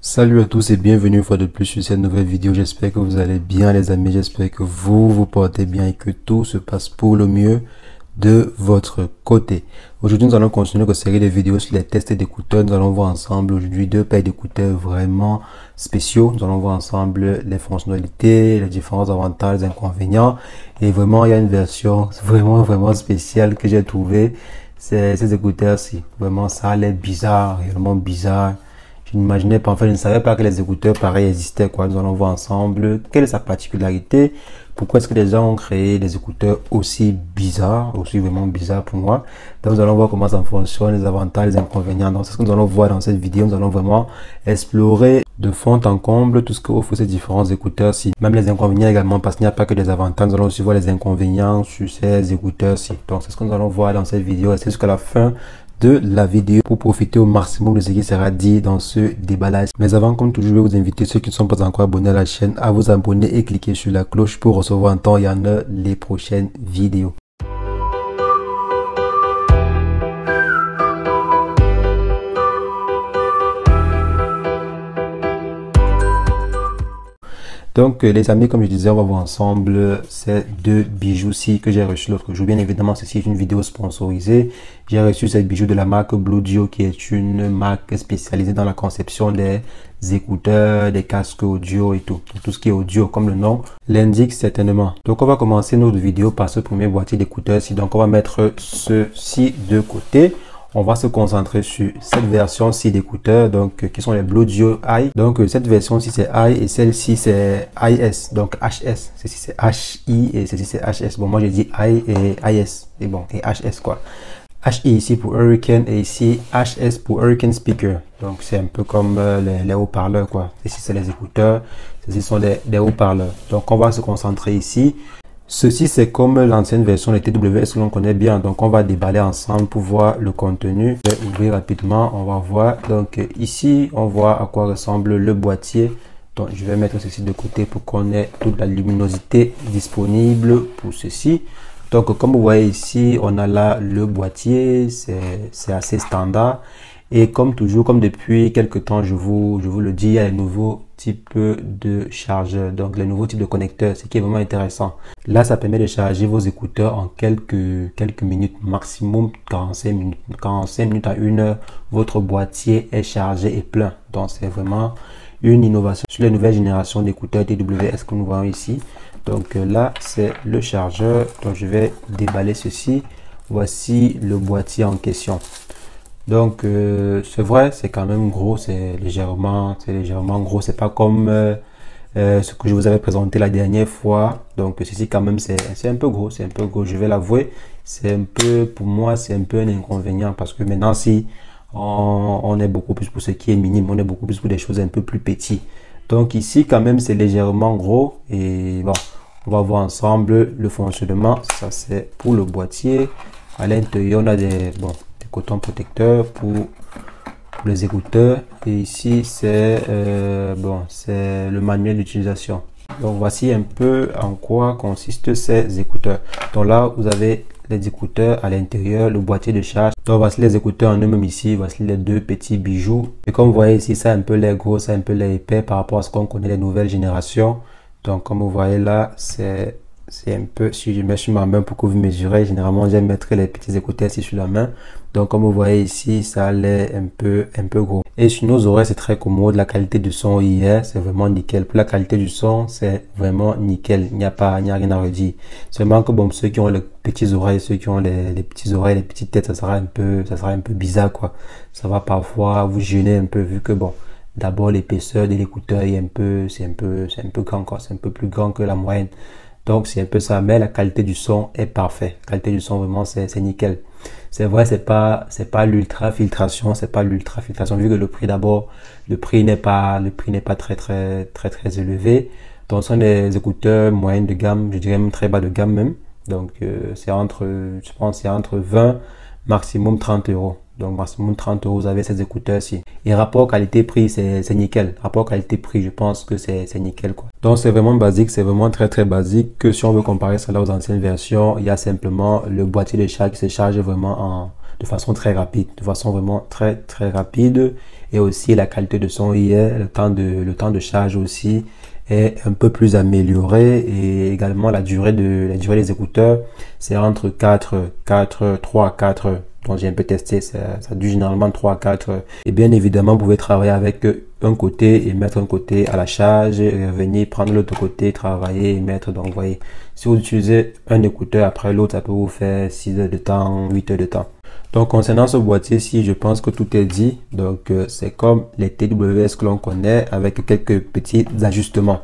Salut à tous et bienvenue une fois de plus sur cette nouvelle vidéo. J'espère que vous allez bien les amis, j'espère que vous portez bien et que tout se passe pour le mieux de votre côté. Aujourd'hui nous allons continuer notre série de vidéos sur les tests d'écouteurs. Nous allons voir ensemble aujourd'hui deux paires d'écouteurs vraiment spéciaux. Nous allons voir ensemble les fonctionnalités, les différents avantages, les inconvénients. Et vraiment il y a une version vraiment spéciale que j'ai trouvée. C'est ces écouteurs-ci. Vraiment ça a l'air bizarre, réellement bizarre. Je n'imaginais pas, enfin, je ne savais pas que les écouteurs pareils existaient, quoi. Nous allons voir ensemble quelle est sa particularité, pourquoi est-ce que les gens ont créé des écouteurs aussi bizarres, aussi vraiment bizarres pour moi. Donc, nous allons voir comment ça fonctionne, les avantages, les inconvénients. Donc, c'est ce que nous allons voir dans cette vidéo. Nous allons vraiment explorer de fond en comble tout ce qu'offrent ces différents écouteurs-ci. Même les inconvénients également, parce qu'il n'y a pas que des avantages. Nous allons aussi voir les inconvénients sur ces écouteurs-ci. Donc, c'est ce que nous allons voir dans cette vidéo. Restez jusqu'à la fin de la vidéo pour profiter au maximum de ce qui sera dit dans ce déballage. Mais avant, comme toujours, je vais vous inviter ceux qui ne sont pas encore abonnés à la chaîne à vous abonner et cliquer sur la cloche pour recevoir en temps et en heure les prochaines vidéos. Donc les amis, comme je disais, on va voir ensemble ces deux bijoux-ci que j'ai reçus l'autre jour. Bien évidemment, ceci est une vidéo sponsorisée. J'ai reçu ces bijoux de la marque Bluedio, qui est une marque spécialisée dans la conception des écouteurs, des casques audio et tout ce qui est audio, comme le nom l'indique certainement. Donc on va commencer notre vidéo par ce premier boîtier d'écouteurs-ci. Donc on va mettre ceci de côté. On va se concentrer sur cette version-ci d'écouteurs, donc qui sont les Bluedio i. Donc cette version-ci c'est i et celle-ci c'est IS, donc HS. Ceci c'est HI et ceci c'est HS. Bon, moi j'ai dit i et IS et bon, et HS quoi. HI ici pour Hurricane et ici HS pour Hurricane Speaker. Donc c'est un peu comme les haut-parleurs quoi. Ici c'est les écouteurs, ceci sont des haut-parleurs. Donc on va se concentrer ici. Ceci, c'est comme l'ancienne version des TWS que l'on connaît bien. Donc, on va déballer ensemble pour voir le contenu. Je vais ouvrir rapidement. On va voir. Donc, ici, on voit à quoi ressemble le boîtier. Donc, je vais mettre ceci de côté pour qu'on ait toute la luminosité disponible pour ceci. Donc, comme vous voyez ici, on a là le boîtier. C'est assez standard. Et comme toujours, comme depuis quelques temps, je vous le dis, il y a un nouveau type de chargeur, donc les nouveaux types de connecteurs, ce qui est vraiment intéressant. Là, ça permet de charger vos écouteurs en quelques minutes, maximum 45 minutes à 1 heure. Votre boîtier est chargé et plein. Donc, c'est vraiment une innovation sur les nouvelles générations d'écouteurs TWS que nous voyons ici. Donc là, c'est le chargeur. Donc, je vais déballer ceci. Voici le boîtier en question. Donc c'est vrai, c'est quand même gros, c'est légèrement gros, c'est pas comme ce que je vous avais présenté la dernière fois. Donc ceci quand même c'est un peu gros, je vais l'avouer. C'est un peu, pour moi c'est un peu un inconvénient parce que maintenant si on est beaucoup plus pour ce qui est minime, on est beaucoup plus pour des choses un peu plus petites. Donc ici quand même c'est légèrement gros et bon, on va voir ensemble le fonctionnement. Ça c'est pour le boîtier. À l'intérieur on a des coton protecteur pour les écouteurs et ici c'est c'est le manuel d'utilisation. Donc voici un peu en quoi consistent ces écouteurs. Donc là vous avez les écouteurs à l'intérieur, le boîtier de charge. Donc voici les écouteurs en eux-mêmes ici, voici les deux petits bijoux. Et comme vous voyez ici, ça a un peu l'air gros, ça a un peu l'air épais par rapport à ce qu'on connaît les nouvelles générations. Donc comme vous voyez là, c'est un peu, si je mets sur ma main pour que vous mesurez, généralement j'aime mettre les petits écouteurs ici sur la main. Donc comme vous voyez ici, ça a l'air un peu gros. Et sur nos oreilles, c'est très commode. La qualité du son hier, c'est vraiment nickel. Pour la qualité du son, c'est vraiment nickel. Il n'y a rien à redire. Seulement que bon, ceux qui ont les petites oreilles, ceux qui ont les petites oreilles, les petites têtes, ça sera un peu bizarre quoi. Ça va parfois vous gêner un peu vu que bon, d'abord l'épaisseur de l'écouteur est c'est un peu grand quoi. C'est un peu plus grand que la moyenne. Donc c'est un peu ça, mais la qualité du son est parfaite. La qualité du son vraiment c'est nickel. C'est vrai, c'est pas l'ultra filtration, vu que le prix d'abord, le prix n'est pas très élevé. Donc ce sont des écouteurs moyennes de gamme, je dirais même très bas de gamme même. Donc c'est je pense c'est entre 20 maximum 30 euros. Donc maximum 30 euros, vous avez ces écouteurs-ci. Et rapport qualité-prix, c'est nickel. Rapport qualité-prix, je pense que c'est nickel quoi. Donc c'est vraiment basique, c'est vraiment très basique. Que si on veut comparer cela aux anciennes versions, il y a simplement le boîtier de charge qui se charge vraiment de façon très rapide, de façon vraiment très rapide. Et aussi la qualité de son y est, le temps de charge aussi est un peu plus amélioré, et également la durée des écouteurs, c'est entre 3 à 4 heures. Donc j'ai un peu testé, ça dure généralement 3 à 4 heures. Et bien évidemment, vous pouvez travailler avec un côté et mettre un côté à la charge, et revenir prendre l'autre côté, travailler et mettre. Donc vous voyez, si vous utilisez un écouteur après l'autre, ça peut vous faire 6 heures de temps, 8 heures de temps. Donc concernant ce boîtier-ci, je pense que tout est dit. Donc c'est comme les TWS que l'on connaît, avec quelques petits ajustements.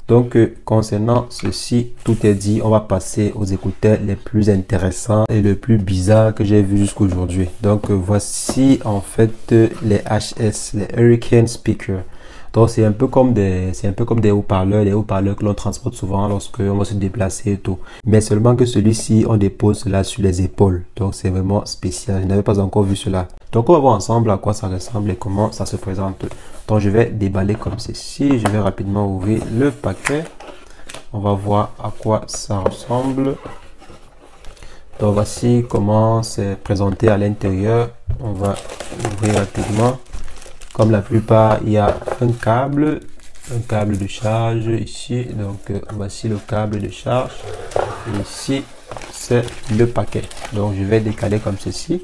Donc concernant ceci, tout est dit. On va passer aux écouteurs les plus intéressants et les plus bizarres que j'ai vu jusqu'aujourd'hui. Donc voici en fait les HS, les Hurricane Speaker. Donc c'est un peu comme des haut-parleurs que l'on transporte souvent lorsque on va se déplacer et tout. Mais seulement que celui-ci, on dépose cela sur les épaules. Donc c'est vraiment spécial. Je n'avais pas encore vu cela. Donc on va voir ensemble à quoi ça ressemble et comment ça se présente. Donc je vais déballer comme ceci. Je vais rapidement ouvrir le paquet. On va voir à quoi ça ressemble. Donc voici comment c'est présenté à l'intérieur. On va ouvrir rapidement. Comme la plupart, il y a un câble de charge ici. Donc voici le câble de charge. Et ici, c'est le paquet. Donc je vais décaler comme ceci.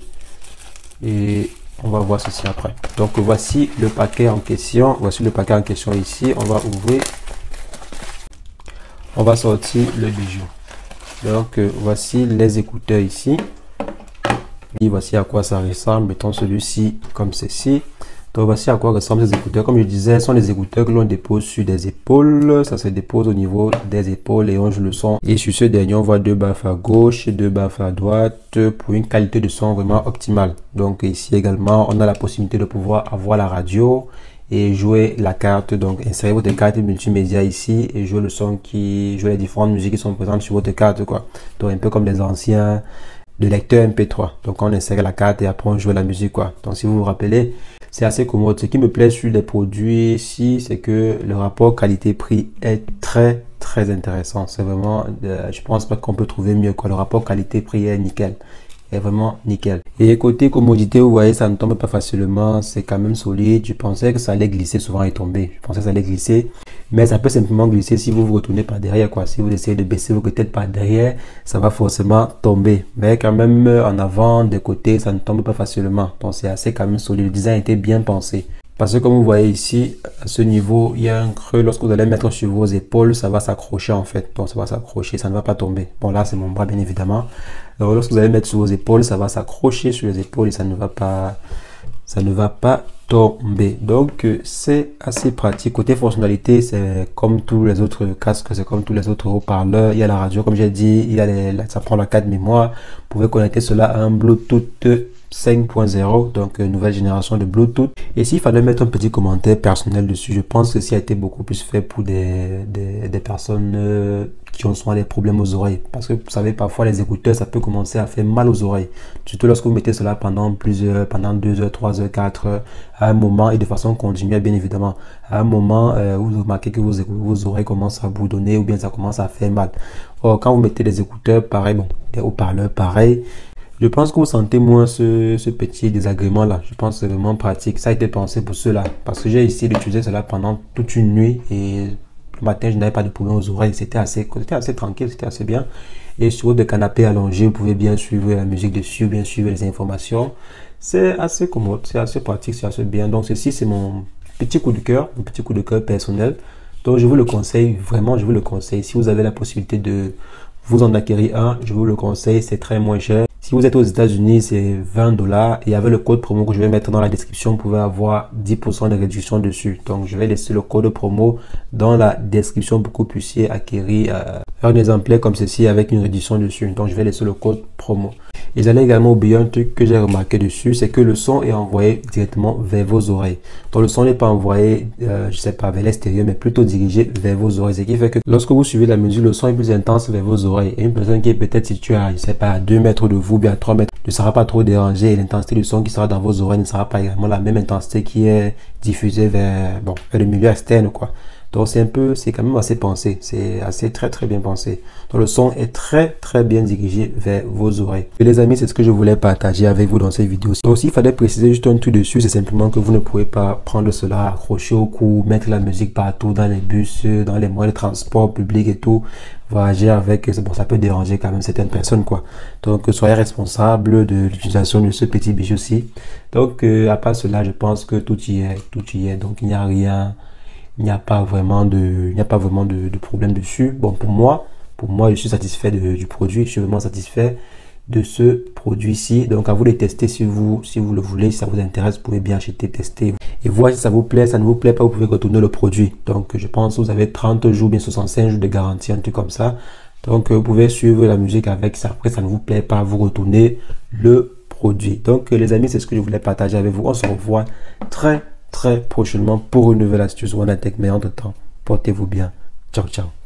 Et on va voir ceci après. Donc voici le paquet en question. Voici le paquet en question ici. On va ouvrir. On va sortir le bijou. Donc voici les écouteurs ici. Et voici à quoi ça ressemble. Mettons celui-ci comme ceci. Donc voici à quoi ressemblent ces écouteurs. Comme je disais, ce sont des écouteurs que l'on dépose sur des épaules. Ça se dépose au niveau des épaules et on joue le son. Et sur ce dernier, on voit 2 baffes à gauche et 2 baffes à droite pour une qualité de son vraiment optimale. Donc ici également, on a la possibilité de pouvoir avoir la radio et jouer la carte. Donc insérer votre carte multimédia ici et jouer le son jouer les différentes musiques qui sont présentes sur votre carte, quoi. Donc un peu comme les anciens de lecteur MP3. Donc on insère la carte et après on joue la musique, quoi. Donc si vous vous rappelez, c'est assez commode. Ce qui me plaît sur les produits ici, c'est que le rapport qualité-prix est très intéressant. C'est vraiment, je pense pas qu'on peut trouver mieux, quoi. Le rapport qualité-prix est nickel. Est vraiment nickel. Et côté commodité, vous voyez, ça ne tombe pas facilement. C'est quand même solide. Je pensais que ça allait glisser souvent et tomber. Je pensais que ça allait glisser. Mais ça peut simplement glisser si vous vous retournez par derrière, quoi. Si vous essayez de baisser vos têtes par derrière, ça va forcément tomber. Mais quand même, en avant, des côtés, ça ne tombe pas facilement. Donc c'est assez quand même solide. Le design a été bien pensé. Parce que comme vous voyez ici, à ce niveau, il y a un creux. Lorsque vous allez mettre sur vos épaules, ça va s'accrocher en fait. Donc ça va s'accrocher, ça ne va pas tomber. Bon là, c'est mon bras bien évidemment. Alors lorsque vous allez mettre sur vos épaules, ça va s'accrocher sur les épaules et ça ne va pas tomber. Donc c'est assez pratique. Côté fonctionnalité, c'est comme tous les autres casques, c'est comme tous les autres haut-parleurs. Il y a la radio, comme j'ai dit, il y a ça prend la carte mémoire. Vous pouvez connecter cela à un Bluetooth 5.0, donc nouvelle génération de Bluetooth. Et s'il fallait mettre un petit commentaire personnel dessus, je pense que ça a été beaucoup plus fait pour des personnes qui ont souvent des problèmes aux oreilles. Parce que vous savez, parfois les écouteurs, ça peut commencer à faire mal aux oreilles. Surtout lorsque vous mettez cela pendant 2 heures, 3 heures, 4 heures, à un moment et de façon continue, bien évidemment. À un moment, vous remarquez que vos oreilles commencent à bourdonner ou bien ça commence à faire mal. Or, quand vous mettez des écouteurs, pareil, bon, des haut-parleurs, pareil, je pense que vous sentez moins ce petit désagrément là. Je pense que c'est vraiment pratique. Ça a été pensé pour cela. Parce que j'ai essayé d'utiliser cela pendant toute une nuit. Et le matin, je n'avais pas de problème aux oreilles. C'était assez tranquille, c'était assez bien. Et sur votre canapé allongé, vous pouvez bien suivre la musique dessus, bien suivre les informations. C'est assez commode, c'est assez pratique, c'est assez bien. Donc ceci, c'est mon petit coup de cœur, mon petit coup de cœur personnel. Donc je vous le conseille, vraiment, je vous le conseille. Si vous avez la possibilité de vous en acquérir un, je vous le conseille, c'est très moins cher. Si vous êtes aux États-Unis, c'est 20 $. Et avec le code promo que je vais mettre dans la description, vous pouvez avoir 10% de réduction dessus. Donc, je vais laisser le code promo dans la description pour que vous puissiez acquérir un exemplaire comme ceci avec une réduction dessus. Donc, je vais laisser le code promo. Et j'allais également oublier un truc que j'ai remarqué dessus, c'est que le son est envoyé directement vers vos oreilles. Donc, le son n'est pas envoyé, je sais pas, vers l'extérieur, mais plutôt dirigé vers vos oreilles. Ce qui fait que lorsque vous suivez la musique, le son est plus intense vers vos oreilles. Et une personne qui est peut-être située à, je sais pas, à 2 mètres de vous, bien à 3 mètres, ne sera pas trop dérangée et l'intensité du son qui sera dans vos oreilles ne sera pas également la même intensité qui est diffusée vers le milieu externe, quoi. Donc c'est quand même assez pensé, c'est assez très bien pensé. Donc le son est très bien dirigé vers vos oreilles. Et les amis, c'est ce que je voulais partager avec vous dans cette vidéo. Donc s'il fallait préciser juste un truc dessus, c'est simplement que vous ne pouvez pas prendre cela, accrocher au cou, mettre la musique partout dans les bus, dans les moyens de transport public et tout, voyager avec, c'est bon, ça peut déranger quand même certaines personnes quoi. Donc soyez responsable de l'utilisation de ce petit bijou-ci. Donc à part cela, je pense que tout y est. Donc il n'y a rien. Il n'y a pas vraiment de problème dessus. Bon, pour moi, je suis satisfait du produit. Je suis vraiment satisfait de ce produit-ci. Donc, à vous de tester si vous le voulez. Si ça vous intéresse, vous pouvez bien acheter, tester. Et voir si ça vous plaît. Ça ne vous plaît pas, vous pouvez retourner le produit. Donc, je pense que vous avez 30 jours, bien 65 jours de garantie, un truc comme ça. Donc, vous pouvez suivre la musique avec ça. Après, ça ne vous plaît pas, vous retournez le produit. Donc, les amis, c'est ce que je voulais partager avec vous. On se revoit très prochainement pour une nouvelle astuce OneTech. Mais entre temps, portez-vous bien. Ciao, ciao.